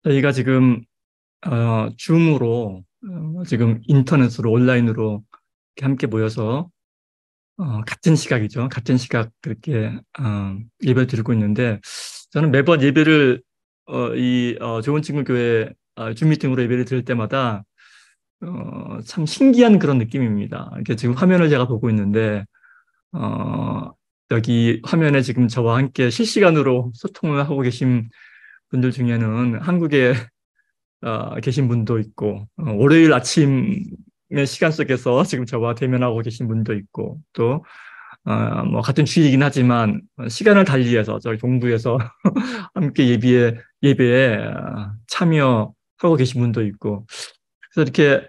저희가 지금 줌으로 지금 인터넷으로 온라인으로 이렇게 함께 모여서 같은 시각이죠. 같은 시각 그렇게 예배를 드리고 있는데 저는 매번 예배를 좋은 친구 교회 줌 미팅으로 예배를 드릴 때마다 참 신기한 그런 느낌입니다. 이렇게 지금 화면을 제가 보고 있는데 어, 여기 화면에 지금 저와 함께 실시간으로 소통을 하고 계신 분들 중에는 한국에 계신 분도 있고, 월요일 아침의 시간 속에서 지금 저와 대면하고 계신 분도 있고, 또, 뭐, 같은 주일이긴 하지만, 시간을 달리해서 저희 동부에서 함께 예배에 참여하고 계신 분도 있고, 그래서 이렇게,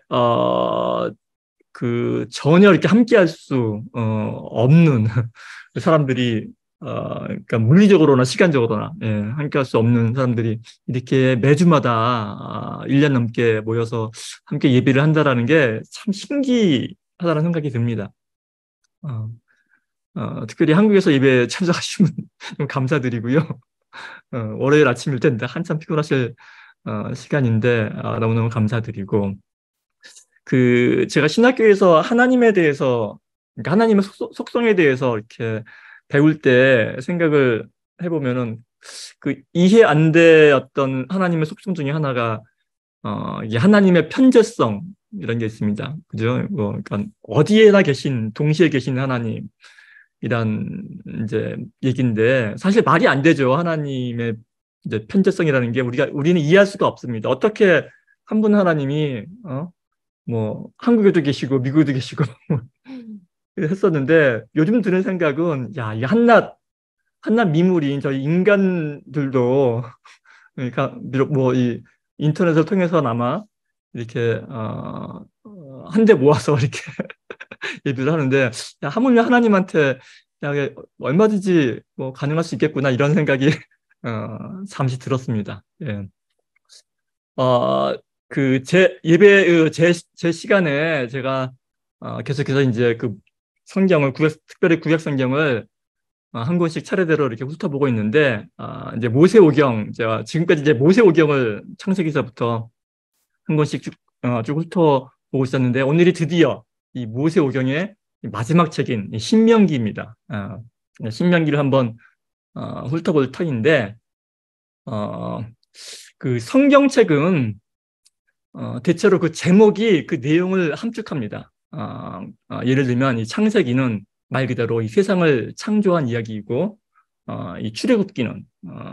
전혀 이렇게 함께 할 수, 없는 사람들이, 그러니까 물리적으로나 시간적으로나, 함께 할 수 없는 사람들이 이렇게 매주마다 1년 넘게 모여서 함께 예배를 한다라는 게 참 신기하다는 생각이 듭니다. 어, 특별히 한국에서 예배 참석하시면 좀 감사드리고요. 월요일 아침일 텐데 한참 피곤하실 시간인데 너무너무 감사드리고, 제가 신학교에서 하나님에 대해서, 그러니까 하나님의 속성에 대해서 이렇게 배울 때 생각을 해보면은 이해 안 되었던 하나님의 속성 중에 하나가, 이게 하나님의 편재성, 이런 게 있습니다. 그죠? 그러니까 어디에나 동시에 계신 하나님이란 이제 얘기인데, 사실 말이 안 되죠. 하나님의 이제 편재성이라는 게 우리는 이해할 수가 없습니다. 어떻게 한 분 하나님이, 뭐 한국에도 계시고 미국에도 계시고 했었는데, 요즘 드는 생각은 야, 이 한낱 미물인 저희 인간들도 그러니까 비록 뭐 이 인터넷을 통해서나마 이렇게 한데 모아서 이렇게 예배를 하는데, 야, 하물며 하나님한테 야, 이게 얼마든지 뭐 가능할 수 있겠구나 이런 생각이 잠시 들었습니다. 예. 어, 제 시간에 제가 계속해서 이제 특별히 구약 성경을 한 권씩 차례대로 이렇게 훑어보고 있는데, 이제 모세오경, 제가 지금까지 이제 모세오경을 창세기서부터 한 권씩 쭉 훑어보고 있었는데, 오늘이 드디어 이 모세오경의 마지막 책인 이 신명기입니다. 신명기를 한번 훑어볼 터인데, 어, 그 성경책은 대체로 그 제목이 그 내용을 함축합니다. 예를 들면 이 창세기는 말 그대로 이 세상을 창조한 이야기이고, 이 출애굽기는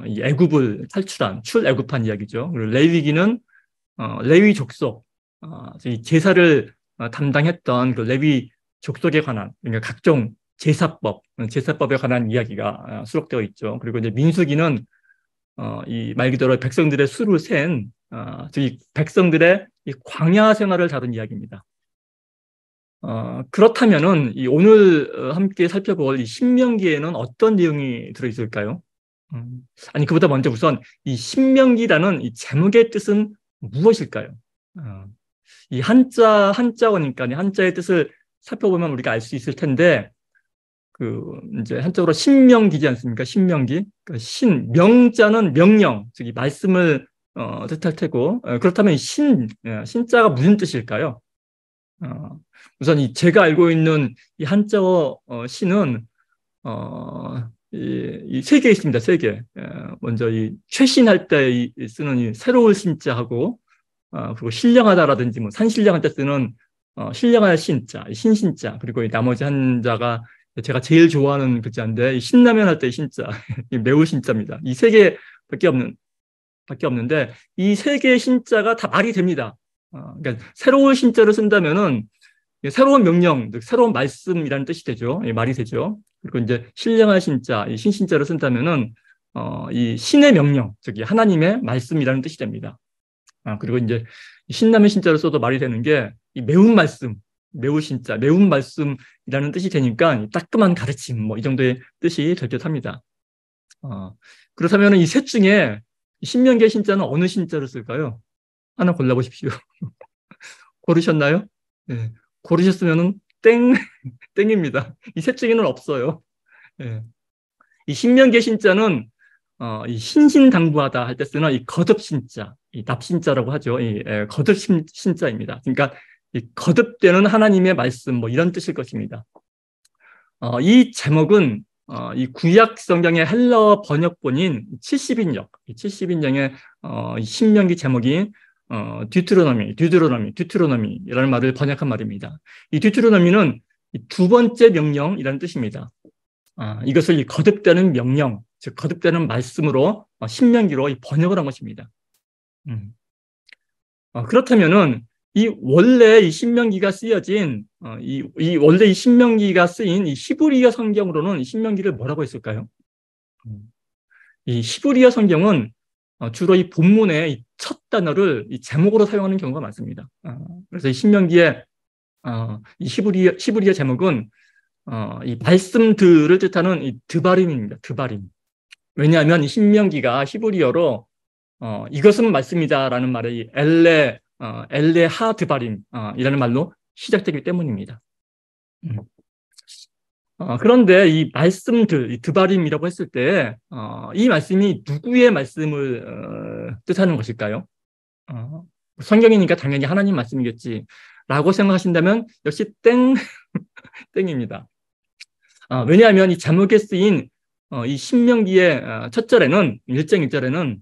이 애굽을 탈출한 출애굽한 이야기죠. 그리고 레위기는 레위 족속, 이 제사를 담당했던 그 레위 족속에 관한, 그러니까 각종 제사법에 관한 이야기가 수록되어 있죠. 그리고 이제 민수기는 이 말 그대로 백성들의 수를 즉 백성들의 이 광야 생활을 다룬 이야기입니다. 그렇다면은 이 오늘 함께 살펴볼 이 신명기에는 어떤 내용이 들어있을까요? 아니, 그보다 먼저 우선 이 신명기라는 이 제목의 뜻은 무엇일까요? 어, 이 한자어니까 이 한자의 뜻을 살펴보면 우리가 알 수 있을 텐데, 이제 한자어로 신명기지 않습니까? 신명기. 명자는 명령, 즉, 이 말씀을, 뜻할 테고, 그렇다면 신자가 무슨 뜻일까요? 어, 우선 제가 알고 있는 이 한자어, 신은, 세 개 있습니다. 세 개. 먼저 최신할 때 쓰는 이 새로울 신자하고, 그리고 신령하다라든지 뭐 산신령할 때 쓰는 신령할 신자, 신신자, 그리고 이 나머지 한자가 제가 제일 좋아하는 글자인데, 이 신라면 할 때 신자, 매우 신자입니다. 이 세 개밖에 밖에 없는데, 이 세 개의 신자가 다 말이 됩니다. 그러니까 새로운 신자를 쓴다면은 새로운 명령, 즉 새로운 말씀이라는 뜻이 되죠. 말이 되죠. 그리고 이제 신령한 신자, 이 신신자를 쓴다면은 이 신의 명령, 즉 하나님의 말씀이라는 뜻이 됩니다. 그리고 이제 신남의 신자를 써도 말이 되는 게 이 매운 말씀, 매우 신자, 매운 말씀이라는 뜻이 되니까 따끔한 가르침, 뭐 이 정도의 뜻이 될 듯합니다. 그렇다면 이 셋 중에 신명기의 신자는 어느 신자를 쓸까요? 하나 골라보십시오. 고르셨나요? 네. 고르셨으면은 땡, 땡입니다. 이 셋 중에는 없어요. 네. 이 신명기의 신자는 이 신신당부하다 할 때 쓰는 이 거듭신자, 이 납신자라고 하죠. 이 거듭신자입니다. 그러니까 이 거듭되는 하나님의 말씀 뭐 이런 뜻일 것입니다. 이 제목은 이 구약 성경의 헬라어 번역본인 70인역, 70인역의 신명기 제목인 듀트로노미라는 말을 번역한 말입니다. 이 듀트로노미는 두 번째 명령이라는 뜻입니다. 이것을 이 거듭되는 명령, 즉 거듭되는 말씀으로 신명기로 번역을 한 것입니다. 그렇다면은 원래 이 신명기가 쓰여진 원래 이 신명기가 쓰인 이 히브리어 성경으로는 이 신명기를 뭐라고 했을까요? 이 히브리어 성경은 주로 이 본문의 이 첫 단어를 이 제목으로 사용하는 경우가 많습니다. 그래서 이 신명기의 이 히브리어 제목은 이 말씀들을 뜻하는 이 드바림입니다. 드바림. 왜냐하면 이 신명기가 히브리어로 이것은 말씀이다라는 말이 엘레 하 드바림 이라는 말로 시작되기 때문입니다. 그런데 이 말씀들, 이 드바림이라고 했을 때 이 말씀이 누구의 말씀을 뜻하는 것일까요? 성경이니까 당연히 하나님 말씀이겠지 라고 생각하신다면 역시 땡입니다. 왜냐하면 이 제목에 쓰인 이 신명기의 첫 절에는 1장 1절에는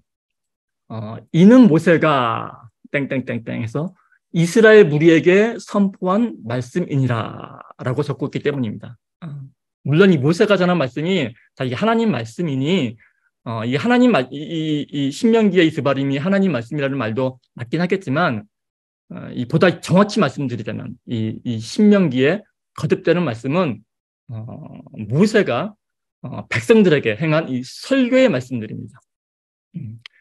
이는 모세가 땡땡땡땡 해서 이스라엘 무리에게 선포한 말씀이니라 라고 적고 있기 때문입니다. 물론 이 모세가 전한 말씀이 다 이게 하나님 말씀이니 이 하나님 이 신명기의 이 드바림이 하나님 말씀이라는 말도 맞긴 하겠지만 이 보다 정확히 말씀드리자면 이 신명기의 거듭되는 말씀은 모세가 백성들에게 행한 이 설교의 말씀들입니다.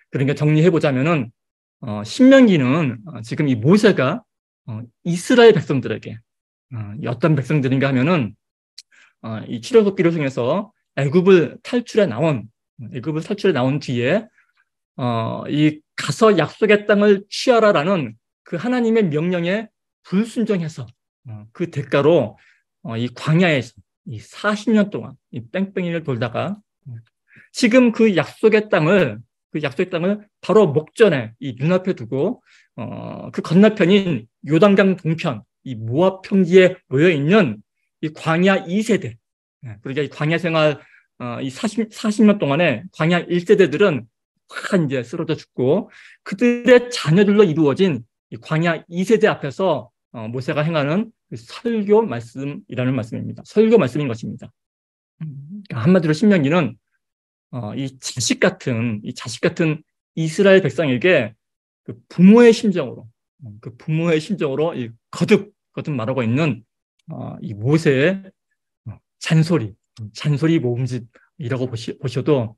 그러니까 정리해보자면은 신명기는 지금 이 모세가 이스라엘 백성들에게 어떤 백성들인가 하면은 이 출애굽기를 통해서 애굽을 탈출해 나온 뒤에 이 가서 약속의 땅을 취하라라는 그 하나님의 명령에 불순종해서 그 대가로 이 광야에서 이 40년 동안 이 뺑뺑이를 돌다가 지금 그 약속의 땅을 바로 목전에 이 눈앞에 두고 그 건너편인 요단강 동편 이 모압 평지에 모여 있는 이 광야 2세대 그러니까 이 광야 생활 이 40년 동안에 광야 1세대들은 확 이제 쓰러져 죽고 그들의 자녀들로 이루어진 이 광야 2세대 앞에서 모세가 행하는 그 설교 말씀이라는 말씀입니다. 설교 말씀인 것입니다. 그러니까 한마디로 신명기는 이 자식 같은 이스라엘 백성에게 그 부모의 심정으로 이 거듭 말하고 있는 이 모세의 잔소리 모음집이라고 보셔도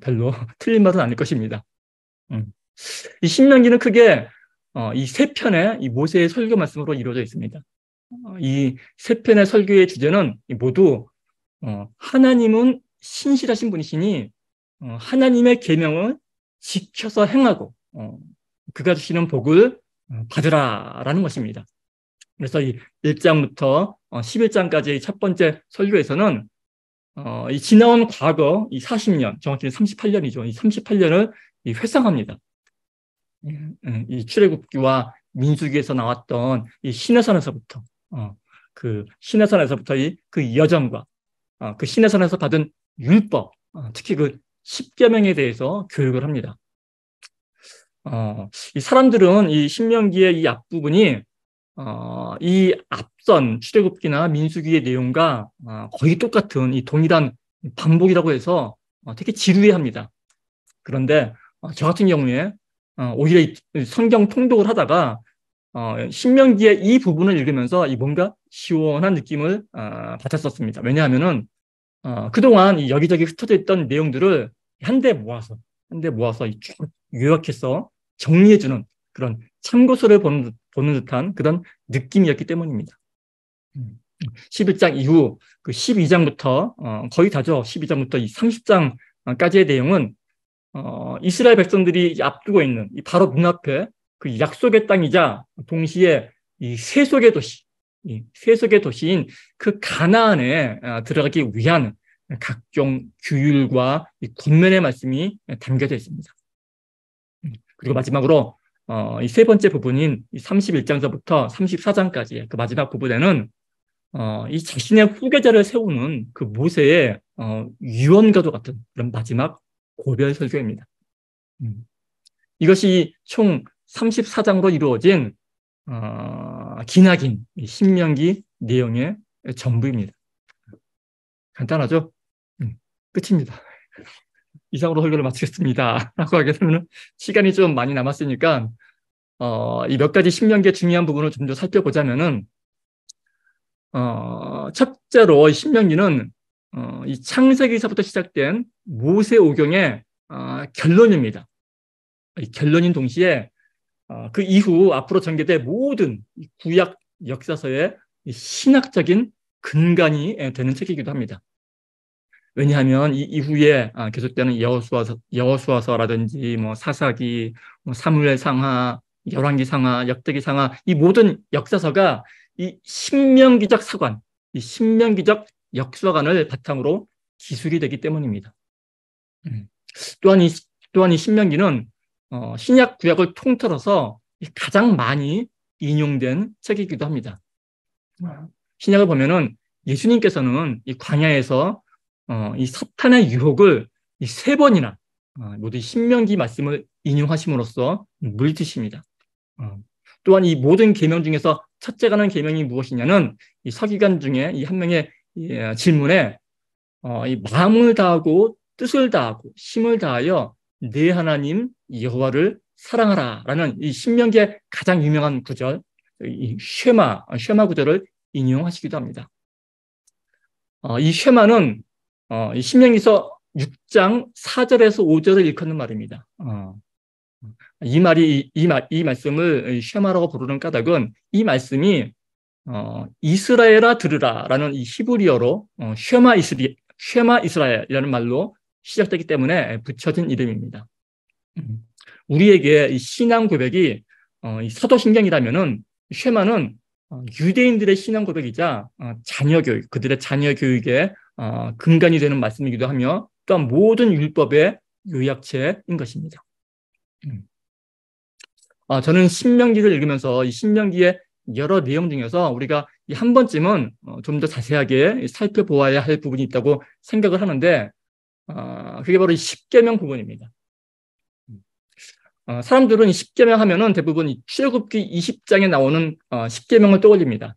별로 틀린 말은 아닐 것입니다. 이 신명기는 크게 이 세 편의 이 모세의 설교 말씀으로 이루어져 있습니다. 이 세 편의 설교의 주제는 모두 하나님은 신실하신 분이시니 하나님의 계명을 지켜서 행하고 그가 주시는 복을 받으라라는 것입니다. 그래서 이 1장부터 11장까지의 첫 번째 설교에서는 이 지나온 과거 이 40년, 정확히 38년이죠. 이 38년을 회상합니다. 이 출애굽기와 민수기에서 나왔던 이 시내산에서부터 그 시내산에서부터 그 여정과 그 시내산에서 받은 율법, 특히 그 십계명에 대해서 교육을 합니다. 이 사람들은 이 신명기의 이 앞부분이 이 앞선 출애굽기나 민수기의 내용과 거의 똑같은 이 동일한 반복이라고 해서 되게 지루해합니다. 그런데 저 같은 경우에 오히려 이 성경 통독을 하다가 신명기의 이 부분을 읽으면서 뭔가 시원한 느낌을 받았었습니다. 왜냐하면은 그동안 이 여기저기 흩어져 있던 내용들을 한데 모아서 쭉 요약해서 정리해주는 그런 참고서를 보는 듯한 그런 느낌이었기 때문입니다. 11장 이후 그 12장부터 거의 다죠. 12장부터 이 30장까지의 내용은 이스라엘 백성들이 앞두고 있는 바로 눈앞에 그 약속의 땅이자 동시에 이 세속의 도시인 그 가나안에 들어가기 위한 각종 규율과 이 권면의 말씀이 담겨져 있습니다. 그리고 마지막으로 이 세 번째 부분인 31장서부터 34장까지의 그 마지막 부분에는 이 자신의 후계자를 세우는 그 모세의 유언과도 같은 그런 마지막 고별 설교입니다. 이것이 총 34장으로 이루어진 기나긴 신명기 내용의 전부입니다. 간단하죠? 끝입니다. 이상으로 설교를 마치겠습니다. 라고 하게 되면 시간이 좀 많이 남았으니까 이 몇 가지 신명기의 중요한 부분을 좀 더 살펴보자면은 첫째로 신명기는 이 창세기서부터 시작된 모세오경의 결론입니다. 이 결론인 동시에 그 이후 앞으로 전개될 모든 구약 역사서의 신학적인 근간이 되는 책이기도 합니다. 왜냐하면 이 이후에 계속되는 여호수아서라든지 뭐 사사기, 뭐 사무엘상하, 열왕기상하, 역대기상하 이 모든 역사서가 이 신명기적 사관, 이 신명기적 역사관을 바탕으로 기술이 되기 때문입니다. 또한 이 신명기는 신약 구약을 통틀어서 가장 많이 인용된 책이기도 합니다. 신약을 보면은 예수님께서는 이 광야에서 이 사탄의 유혹을 이 세 번이나 모두 신명기 말씀을 인용하심으로써 물리치십니다. 또한 이 모든 계명 중에서 첫째 가는 계명이 무엇이냐는 이 서기관 중에 이 한 명의 질문에 이 마음을 다하고 뜻을 다하고 힘을 다하여 내 하나님 여호와를 사랑하라라는 이 신명기의 가장 유명한 구절, 이 쉐마 구절을 인용하시기도 합니다. 이 쉐마는 이 신명기서 6장 4절에서 5절을 일컫는 말입니다. 이 말씀을 쉐마라고 부르는 까닭은 이 말씀이 이스라엘아 들으라라는 이 히브리어로 쉐마 이스라엘이라는 말로 시작되기 때문에 붙여진 이름입니다. 우리에게 이 신앙 고백이 이 사도신경이라면은 쉐마는 유대인들의 신앙 고백이자 자녀 교육, 그들의 자녀 교육의 근간이 되는 말씀이기도 하며 또한 모든 율법의 요약체인 것입니다. 저는 신명기를 읽으면서 이 신명기의 여러 내용 중에서 우리가 한 번쯤은 좀 더 자세하게 살펴보아야 할 부분이 있다고 생각을 하는데 그게 바로 이 십계명 부분입니다. 사람들은 이 십계명 하면은 대부분 이 출애굽기 20장에 나오는 십계명을 떠올립니다.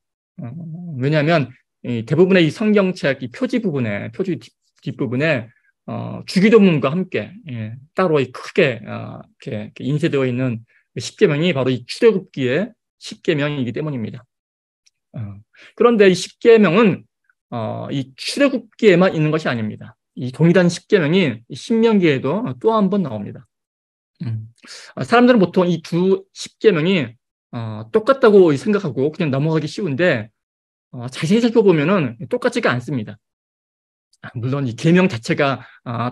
왜냐하면 대부분의 이 성경책 이 표지 뒷부분에 주기도문과 함께 따로 크게 이렇게 인쇄되어 있는 십계명이 바로 이 출애굽기의 십계명이기 때문입니다. 그런데 이 십계명은 이 출애굽기에만 있는 것이 아닙니다. 이 동일한 십계명이 신명기에도 또 한 번 나옵니다. 사람들은 보통 이 두 십계명이 똑같다고 생각하고 그냥 넘어가기 쉬운데 자세히 살펴보면은 똑같지가 않습니다. 물론 이 계명 자체가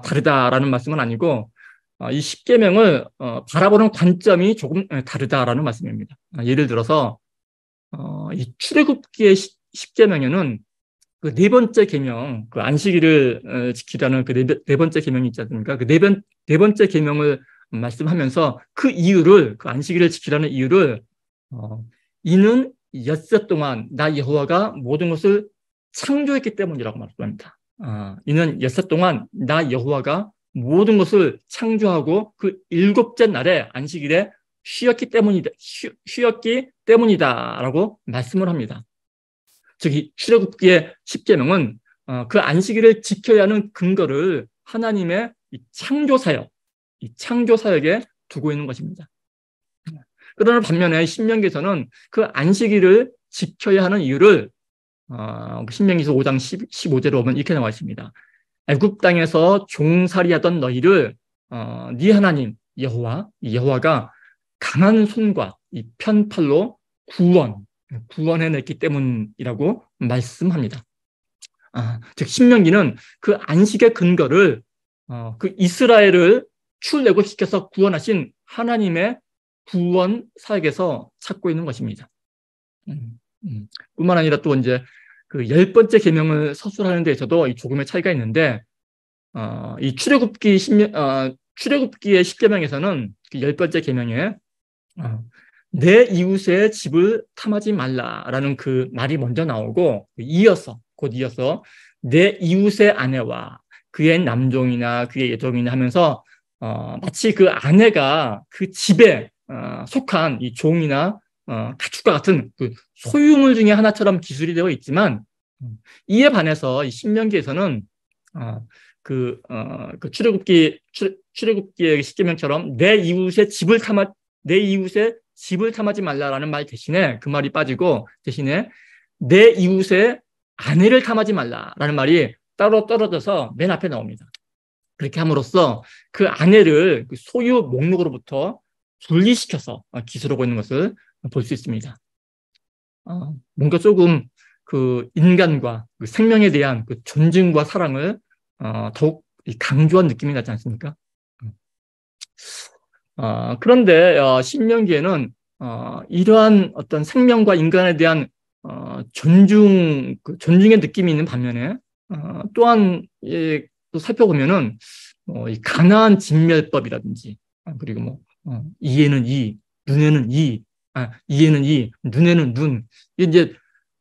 다르다라는 말씀은 아니고 이 십계명을 바라보는 관점이 조금 다르다라는 말씀입니다. 예를 들어서 이 출애굽기의 십계명에는 그 네 번째 계명, 그 안식일을 지키라는 그 네 번째 계명이 있지 않습니까? 그 네 번째 계명을 말씀하면서 그 안식일을 지키라는 이유를 이는 엿새 동안 나 여호와가 모든 것을 창조했기 때문이라고 말합니다. 이는 엿새 동안 나 여호와가 모든 것을 창조하고 그 일곱째 날에 안식일에 쉬었기 때문이다라고 말씀을 합니다. 즉, 이 출애굽기의 십계명은 그 안식일을 지켜야 하는 근거를 하나님의 이 창조 사역에 두고 있는 것입니다. 그러나 반면에 신명기에서는 그 안식일을 지켜야 하는 이유를 신명기서 5장 15절에 보면 이렇게 나와 있습니다. 애굽 땅에서 종살이하던 너희를 네 하나님 여호와가 강한 손과 이 편팔로 구원해냈기 때문이라고 말씀합니다. 즉 신명기는 그 안식의 근거를 그 이스라엘을 출애굽시켜서 구원하신 하나님의 구원 사역에서 찾고 있는 것입니다. 뿐만 아니라 또 이제 그 10번째 계명을 서술하는 데 있어도 이 조금의 차이가 있는데, 이 출애굽기의 10계명에서는 그 10번째 계명에 내 이웃의 집을 탐하지 말라라는 그 말이 먼저 나오고, 곧 이어서 내 이웃의 아내와 그의 남종이나 그의 여종이나 하면서 마치 그 아내가 그 집에 속한 이 종이나 가축과 같은 그 소유물 중에 하나처럼 기술이 되어 있지만, 이에 반해서 이 신명기에서는 그 출애굽기의 십계명처럼 내 이웃의 집을 탐하지 말라라는 말 대신에 그 말이 빠지고, 대신에 내 이웃의 아내를 탐하지 말라라는 말이 따로 떨어져서 맨 앞에 나옵니다. 그렇게 함으로써 그 아내를 그 소유 목록으로부터 분리시켜서 기술하고 있는 것을 볼 수 있습니다. 뭔가 조금 그 인간과 그 생명에 대한 그 존중과 사랑을 더욱 강조한 느낌이 나지 않습니까? 그런데 신명기에는 이러한 어떤 생명과 인간에 대한 존중의 느낌이 있는 반면에 또한 또 살펴보면은 이 가나안 진멸법이라든지, 그리고 뭐 이에는 이, 눈에는 이, 이에는 이, 눈에는 눈, 이제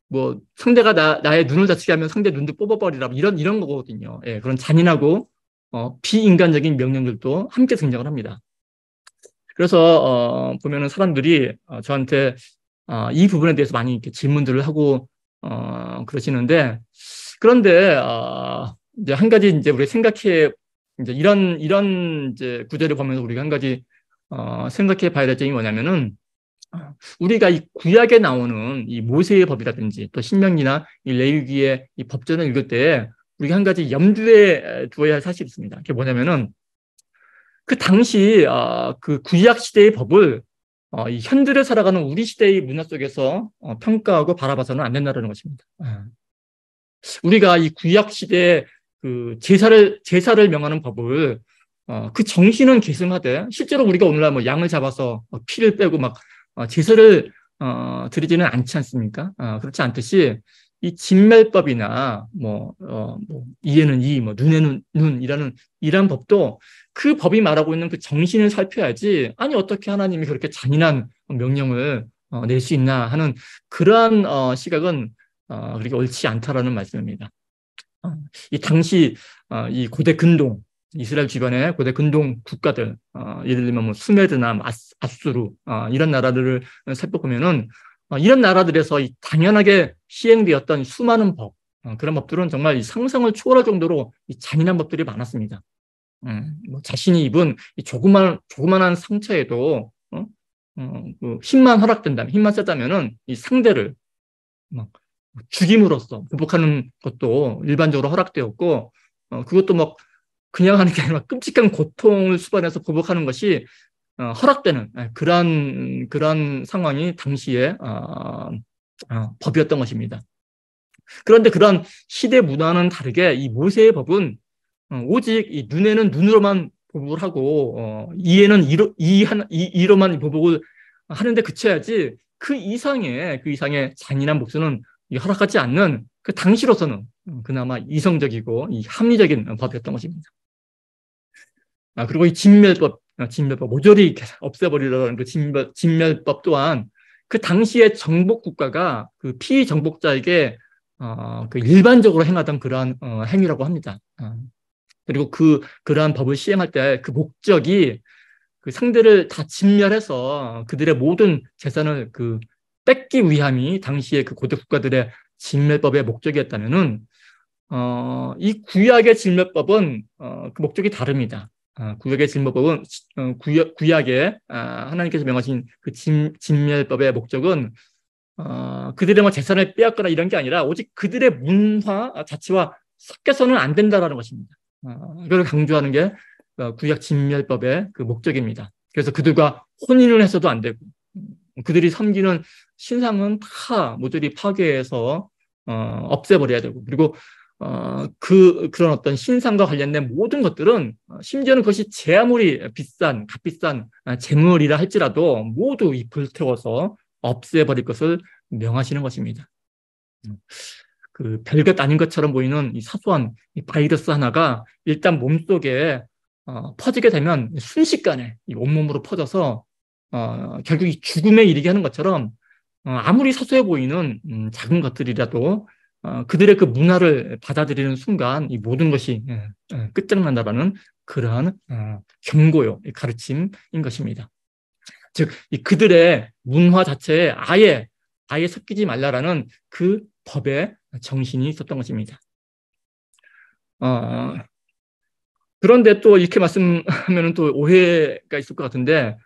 뭐 상대가 나의 눈을 다치게 하면 상대 눈도 뽑아버리라, 이런 거거든요. 예, 그런 잔인하고 비인간적인 명령들도 함께 등장을 합니다. 그래서 보면은 사람들이 저한테 이 부분에 대해서 많이 이렇게 질문들을 하고 그러시는데, 그런데 이제 한 가지 이제 우리 생각해, 이제 이런 이제 구절을 보면서 우리가 한 가지 생각해 봐야 될 점이 뭐냐면은, 우리가 이 구약에 나오는 이 모세의 법이라든지 또 신명기나 이 레위기의 이 법전을 읽을 때 우리가 한 가지 염두에 두어야 할 사실이 있습니다. 그게 뭐냐면은, 그 당시 그 구약 시대의 법을 이 현들에 살아가는 우리 시대의 문화 속에서 평가하고 바라봐서는 안 된다는 것입니다. 우리가 이 구약 시대에 그 제사를 명하는 법을 그 정신은 계승하되, 실제로 우리가 오늘날 뭐 양을 잡아서 피를 빼고 막 제사를 드리지는 않지 않습니까? 그렇지 않듯이 이 진멸법이나 뭐 이에는 이, 뭐 눈에는 눈이라는 이런 법도 그 법이 말하고 있는 그 정신을 살펴야지, 아니 어떻게 하나님이 그렇게 잔인한 명령을 낼 수 있나 하는 그러한 시각은 그렇게 옳지 않다라는 말씀입니다. 이 당시 이 고대 근동, 이스라엘 주변의 고대 근동 국가들, 예를 들면 뭐 수메드나 아수르 이런 나라들을 살펴보면은 이런 나라들에서 이 당연하게 시행되었던 수많은 법, 그런 법들은 정말 이 상상을 초월할 정도로 이 잔인한 법들이 많았습니다. 뭐 자신이 입은 이 조그만한 상처에도 그 힘만 허락된다면, 힘만 세다면은 이 상대를 막 죽임으로써 보복하는 것도 일반적으로 허락되었고, 그것도 막 그냥 하는 게 아니라 끔찍한 고통을 수반해서 보복하는 것이 허락되는 그런 상황이 당시에 법이었던 것입니다. 그런데 그런 시대 문화는 다르게 이 모세의 법은 오직 이 눈에는 눈으로만 보복을 하고 이에는 이로만 보복을 하는데 그쳐야지, 그 이상의 잔인한 복수는 허락하지 않는, 그 당시로서는 그나마 이성적이고 이 합리적인 법이었던 것입니다. 그리고 이 진멸법 모조리 없애버리려는 그 진멸법 또한 그 당시의 정복 국가가 그 피정복자에게 그 일반적으로 행하던 그러한 행위라고 합니다. 그리고 그러한 법을 시행할 때 그 목적이 그 상대를 다 진멸해서 그들의 모든 재산을 그 뺏기 위함이 당시의 그 고대 국가들의 진멸법의 목적이었다면은 이 구약의 진멸법은 그 목적이 다릅니다. 구약의 진멸법은 구약에 하나님께서 명하신 그 진멸법의 목적은 그들의 뭐 재산을 빼앗거나 이런 게 아니라 오직 그들의 문화 자체와 섞여서는 안 된다라는 것입니다. 이걸 강조하는 게 구약 진멸법의 그 목적입니다. 그래서 그들과 혼인을 해서도 안 되고, 그들이 섬기는 신상은 다 모조리 파괴해서 없애버려야 되고, 그리고 그런 어떤 신상과 관련된 모든 것들은 심지어는 그것이 제 아무리 값비싼 재물이라 할지라도 모두 불태워서 없애버릴 것을 명하시는 것입니다. 그 별것 아닌 것처럼 보이는 이 사소한 이 바이러스 하나가 일단 몸속에 퍼지게 되면 순식간에 이 온몸으로 퍼져서 결국 이 죽음에 이르게 하는 것처럼 아무리 사소해 보이는 작은 것들이라도 그들의 그 문화를 받아들이는 순간 이 모든 것이 끝장난다라는 그러한 경고요, 가르침인 것입니다. 즉, 이 그들의 문화 자체에 아예 섞이지 말라라는 그 법의 정신이 있었던 것입니다. 그런데 또 이렇게 말씀하면 또 오해가 있을 것 같은데,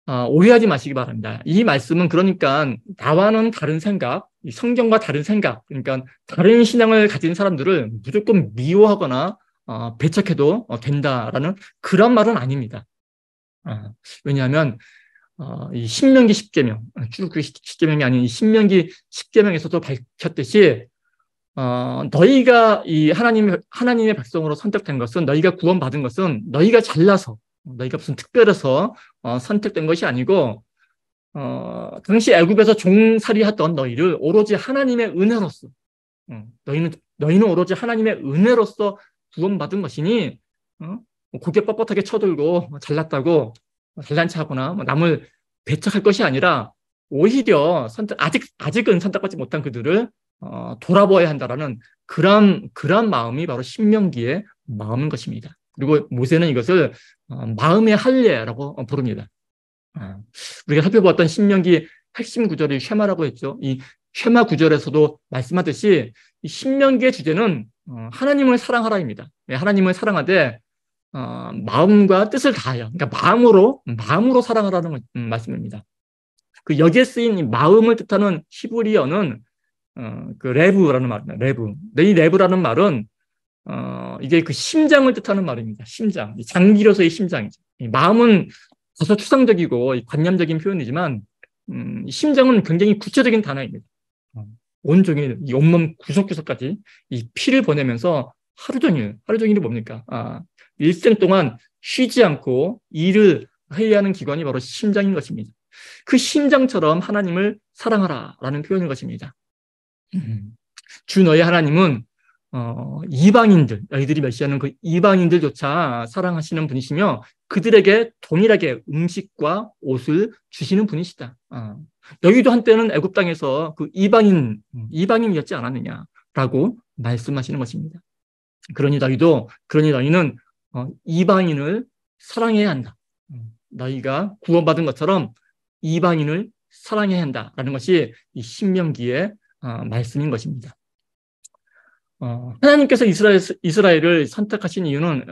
오해하지 마시기 바랍니다. 이 말씀은 그러니까 나와는 다른 생각, 이 성경과 다른 생각, 그러니까 다른 신앙을 가진 사람들을 무조건 미워하거나 배척해도 된다라는 그런 말은 아닙니다. 왜냐하면 이 신명기 10계명, 출애굽기 10계명이 아닌 이 신명기 10계명에서도 밝혔듯이 너희가 이 하나님의 백성으로 선택된 것은, 너희가 구원받은 것은 너희가 잘나서, 너희가 무슨 특별해서 선택된 것이 아니고 당시 애굽에서 종살이했던 너희를 오로지 하나님의 은혜로서, 너희는 오로지 하나님의 은혜로서 구원받은 것이니 고개 뻣뻣하게 쳐들고 잘났다고 잘난 체하거나 남을 배척할 것이 아니라 오히려 아직은 선택받지 못한 그들을 돌아보아야 한다라는 그런 마음이 바로 신명기의 마음인 것입니다. 그리고 모세는 이것을 마음의 할례라고 부릅니다. 우리가 살펴보았던 신명기 핵심 구절이 쉐마라고 했죠. 이 쉐마 구절에서도 말씀하듯이 이 신명기의 주제는 하나님을 사랑하라입니다. 하나님을 사랑하되 마음과 뜻을 다하여, 그러니까 마음으로 사랑하라는 말씀입니다. 그 여기에 쓰인 이 마음을 뜻하는 히브리어는 그 레브라는 말입니다. 레브. 이 레브라는 말은 이게 그 심장을 뜻하는 말입니다. 심장, 장기로서의 심장이죠. 이 마음은 다소 추상적이고 관념적인 표현이지만 심장은 굉장히 구체적인 단어입니다. 온종일 이 온몸 구석구석까지 이 피를 보내면서 하루 종일이 뭡니까? 일생 동안 쉬지 않고 일을 해야 하는 기관이 바로 심장인 것입니다. 그 심장처럼 하나님을 사랑하라라는 표현인 것입니다. 주 너희 하나님은 이방인들, 너희들이 멸시하는 그 이방인들조차 사랑하시는 분이시며 그들에게 동일하게 음식과 옷을 주시는 분이시다. 너희도 한때는 애굽 땅에서 그 이방인이었지 않았느냐라고 말씀하시는 것입니다. 그러니 너희는 이방인을 사랑해야 한다. 너희가 구원받은 것처럼 이방인을 사랑해야 한다라는 것이 이 신명기의 말씀인 것입니다. 하나님께서 이스라엘을 선택하신 이유는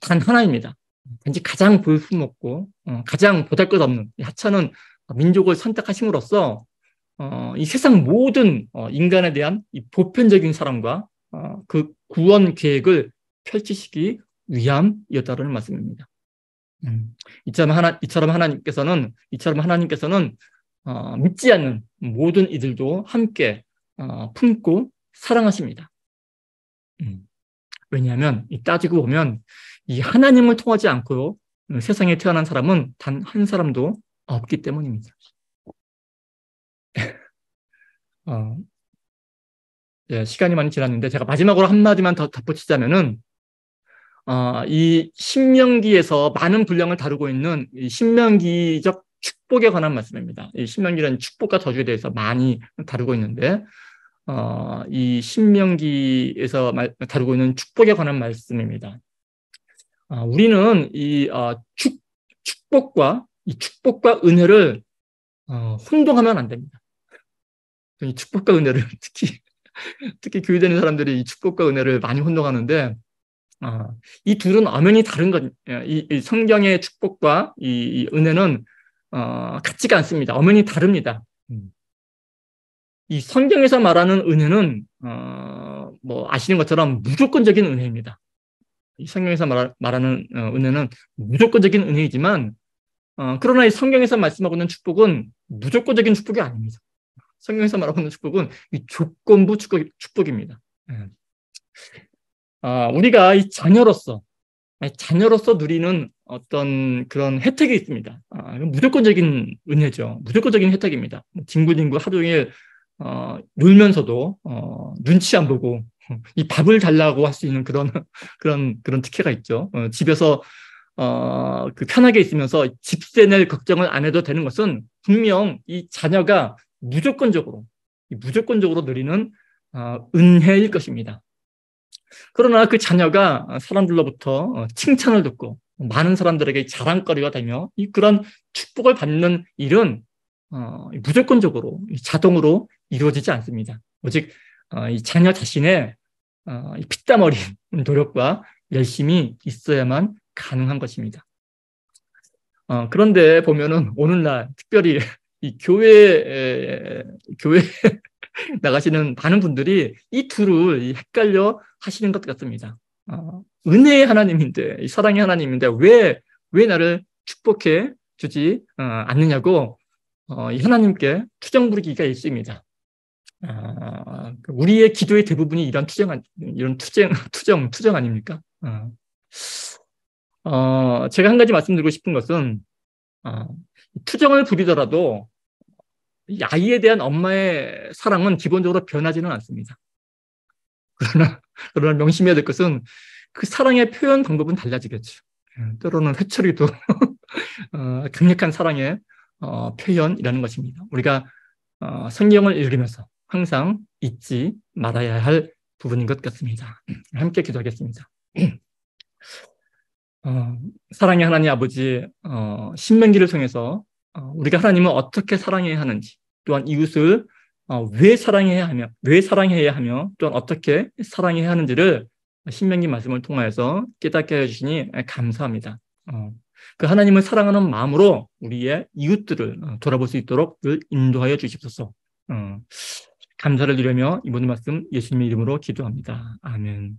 단 하나입니다. 단지 가장 볼품없고 가장 보잘것없는 하찮은 민족을 선택하심으로써 이 세상 모든 인간에 대한 이 보편적인 사랑과 그 구원 계획을 펼치시기 위함이었다는 말씀입니다. 이처럼 하나님께서는 믿지 않는 모든 이들도 함께 품고 사랑하십니다. 왜냐하면 따지고 보면 이 하나님을 통하지 않고 세상에 태어난 사람은 단 한 사람도 없기 때문입니다. 시간이 많이 지났는데 제가 마지막으로 한마디만 더 덧붙이자면은 이 신명기에서 많은 분량을 다루고 있는 이 신명기적 축복에 관한 말씀입니다. 이 신명기라는 축복과 저주에 대해서 많이 다루고 있는데 이 신명기에서 다루고 있는 축복에 관한 말씀입니다. 우리는 이 축복과 은혜를 혼동하면 안 됩니다. 이 축복과 은혜를 특히 교회되는 사람들이 이 축복과 은혜를 많이 혼동하는데 이 둘은 엄연히 다른 것. 이 성경의 축복과 이 은혜는 같지가 않습니다. 엄연히 다릅니다. 이 성경에서 말하는 은혜는 뭐 아시는 것처럼 무조건적인 은혜입니다. 이 성경에서 말하는 은혜는 무조건적인 은혜이지만 그러나 이 성경에서 말씀하고 있는 축복은 무조건적인 축복이 아닙니다. 성경에서 말하고 있는 축복은 이 조건부 축복입니다. 우리가 이 자녀로서 누리는 어떤 그런 혜택이 있습니다. 무조건적인 은혜죠. 무조건적인 혜택입니다. 뒹굴뒹굴 하루 종일 놀면서도 눈치 안 보고 이 밥을 달라고 할 수 있는 그런 그런 특혜가 있죠. 집에서 그 편하게 있으면서 집세 낼 걱정을 안 해도 되는 것은 분명 이 자녀가 무조건적으로 누리는 은혜일 것입니다. 그러나 그 자녀가 사람들로부터 칭찬을 듣고 많은 사람들에게 자랑거리가 되며 그런 축복을 받는 일은 무조건적으로 자동으로 이루어지지 않습니다. 오직 이 자녀 자신의 피땀 어린 노력과 열심이 있어야만 가능한 것입니다. 그런데 보면은 오늘날 특별히 이 교회 나가시는 많은 분들이 이 둘을 헷갈려 하시는 것 같습니다. 은혜의 하나님인데, 사랑의 하나님인데 왜 나를 축복해 주지 않느냐고 이 하나님께 투정 부리기가 있습니다. 우리의 기도의 대부분이 이런 투정 아닙니까? 제가 한 가지 말씀드리고 싶은 것은 투정을 부리더라도 이 아이에 대한 엄마의 사랑은 기본적으로 변하지는 않습니다. 그러나 명심해야 될 것은 그 사랑의 표현 방법은 달라지겠죠. 때로는 회초리도 강력한 사랑의 표현이라는 것입니다. 우리가 성경을 읽으면서 항상 잊지 말아야 할 부분인 것 같습니다. 함께 기도하겠습니다. 사랑의 하나님 아버지, 신명기를 통해서 우리가 하나님을 어떻게 사랑해야 하는지, 또한 이웃을 왜 사랑해야 하며, 또한 어떻게 사랑해야 하는지를 신명기 말씀을 통하여서 깨닫게 해주시니 감사합니다. 그 하나님을 사랑하는 마음으로 우리의 이웃들을 돌아볼 수 있도록 인도하여 주십소서. 감사를 드리며 이 모든 말씀 예수님의 이름으로 기도합니다. 아멘.